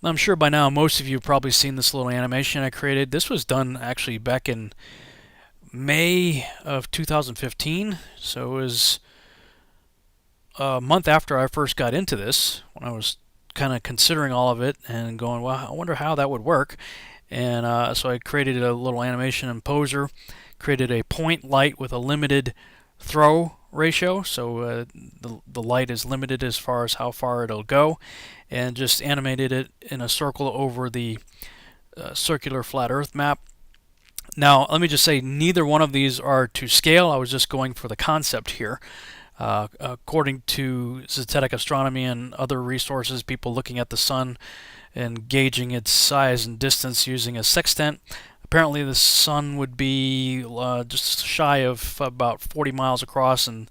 I'm sure by now most of you have probably seen this little animation I created. This was done actually back in May of 2015, so it was a month after I first got into this, when I was kind of considering all of it and going, well, I wonder how that would work. And so I created a little animation in Poser, created a point light with a limited throw ratio, so the light is limited as far as how far it'll go, and just animated it in a circle over the circular flat Earth map. Now, let me just say, neither one of these are to scale. I was just going for the concept here. According to Zetetic Astronomy and other resources, people looking at the sun and gauging its size and distance using a sextant, apparently the sun would be just shy of about 40 miles across and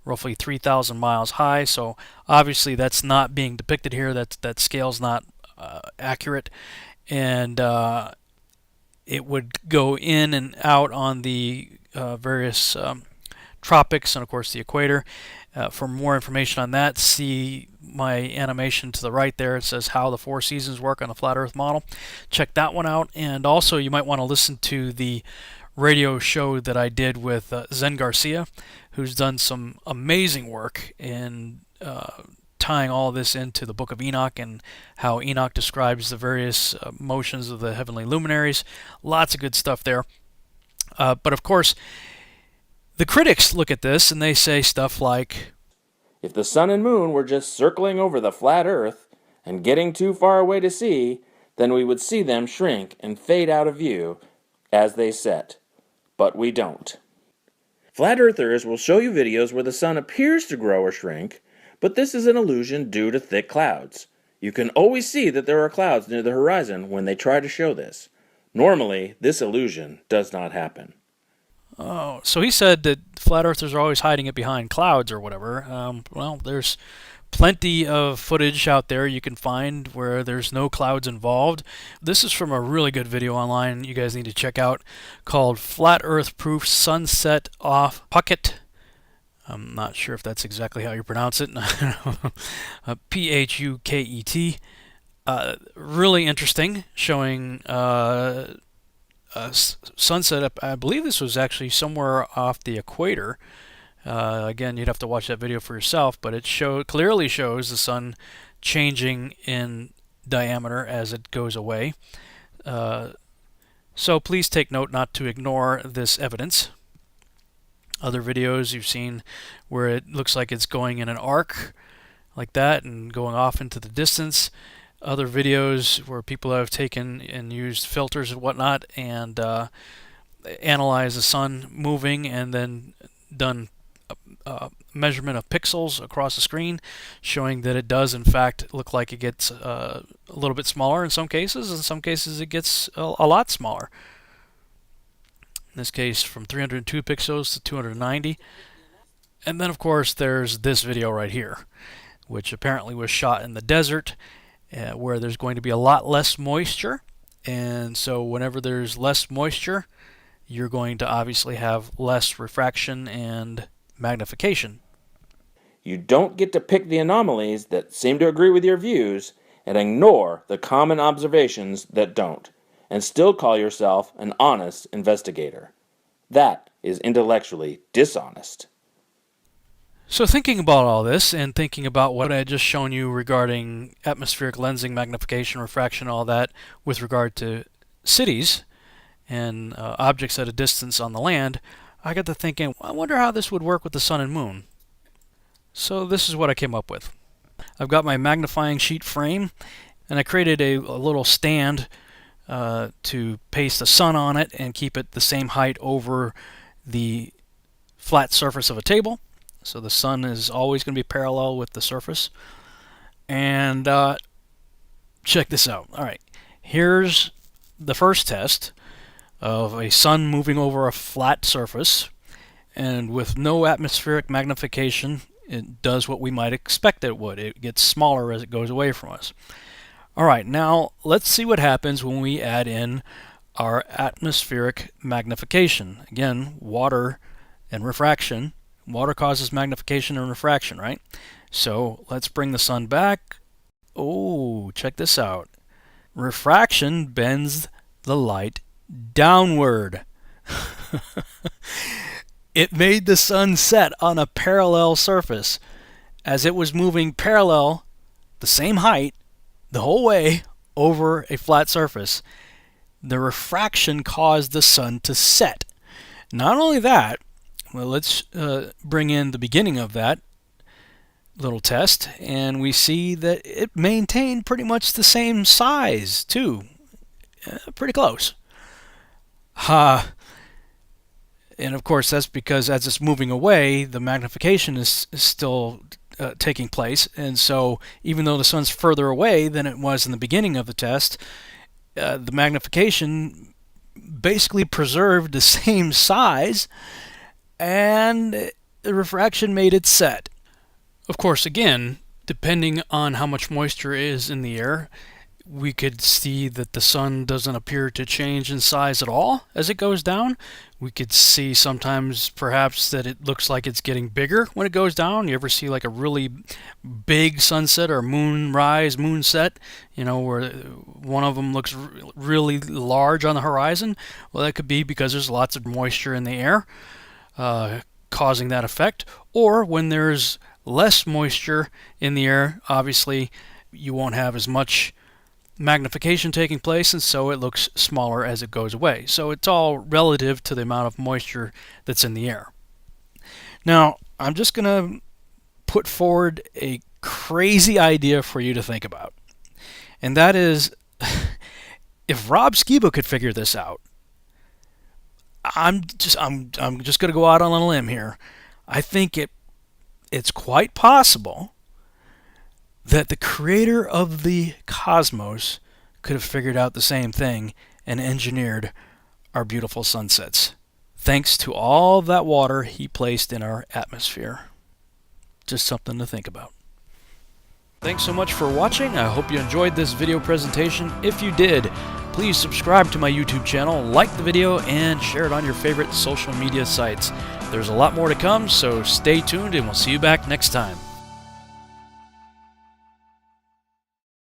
roughly 3,000 miles high. So obviously that's not being depicted here. That scale's not accurate, and it would go in and out on the various tropics and of course the equator. For more information on that, see my animation to the right there. It says how the four seasons work on the flat Earth model. Check that one out, and also you might want to listen to the radio show that I did with Zen Garcia, who's done some amazing work in tying all this into the Book of Enoch and how Enoch describes the various motions of the heavenly luminaries. Lots of good stuff there. But of course, the critics look at this and they say stuff like, if the sun and moon were just circling over the flat Earth and getting too far away to see, then we would see them shrink and fade out of view as they set. But we don't. Flat Earthers will show you videos where the sun appears to grow or shrink, but this is an illusion due to thick clouds. You can always see that there are clouds near the horizon when they try to show this. Normally, this illusion does not happen. oh, so he said that flat earthers are always hiding it behind clouds or whatever. Well, there's plenty of footage out there you can find where there's no clouds involved. This is from a really good video online you guys need to check out called Flat Earth Proof Sunset Off Pucket. I'm not sure if that's exactly how you pronounce it. Puket. Really interesting, showing sunset up. I believe this was actually somewhere off the equator. Again, you'd have to watch that video for yourself, but it clearly shows the sun changing in diameter as it goes away. So please take note not to ignore this evidence. Other videos you've seen where it looks like it's going in an arc like that and going off into the distance. Other videos where people have taken and used filters and whatnot and analyzed the sun moving and then done measurement of pixels across the screen, showing that it does in fact look like it gets a little bit smaller in some cases. In some cases it gets a lot smaller. In this case from 302 pixels to 290. And then of course there's this video right here, which apparently was shot in the desert where there's going to be a lot less moisture. And so whenever there's less moisture, you're going to obviously have less refraction and magnification. You don't get to pick the anomalies that seem to agree with your views and ignore the common observations that don't, and still call yourself an honest investigator. That is intellectually dishonest. So thinking about all this and thinking about what I had just shown you regarding atmospheric lensing, magnification, refraction, all that with regard to cities and objects at a distance on the land, I got to thinking, I wonder how this would work with the sun and moon. So this is what I came up with. I've got my magnifying sheet frame, and I created a little stand to paste the sun on it and keep it the same height over the flat surface of a table. So the sun is always going to be parallel with the surface. And check this out. All right, here's the first test of a sun moving over a flat surface, and with no atmospheric magnification, it does what we might expect it would. It gets smaller as it goes away from us. All right, now let's see what happens when we add in our atmospheric magnification. Again, water and refraction. Water causes magnification and refraction, right? So let's bring the sun back. Oh, check this out. refraction bends the light downward. It made the sun set on a parallel surface. As it was moving parallel, the same height, the whole way over a flat surface, the refraction caused the sun to set. Not only that, well, let's bring in the beginning of that little test, and we see that it maintained pretty much the same size, too. Pretty close. And of course, that's because as it's moving away, the magnification is still taking place. And so, even though the sun's further away than it was in the beginning of the test, the magnification basically preserved the same size, and the refraction made it set. Of course, again, depending on how much moisture is in the air, we could see that the sun doesn't appear to change in size at all as it goes down. We could see sometimes perhaps that it looks like it's getting bigger when it goes down. You ever see like a really big sunset or moonrise, moonset, where one of them looks really large on the horizon? Well, that could be because there's lots of moisture in the air causing that effect. Or when there's less moisture in the air, obviously you won't have as much magnification taking place, and so it looks smaller as it goes away. So it's all relative to the amount of moisture that's in the air. Now, I'm just going to put forward a crazy idea for you to think about. And that is, if Rob Skiba could figure this out, I'm just going to go out on a limb here. I think it's quite possible that the creator of the cosmos could have figured out the same thing and engineered our beautiful sunsets, thanks to all of that water he placed in our atmosphere. Just something to think about. Thanks so much for watching. I hope you enjoyed this video presentation. If you did, please subscribe to my YouTube channel, like the video, and share it on your favorite social media sites. There's a lot more to come, so stay tuned and we'll see you back next time.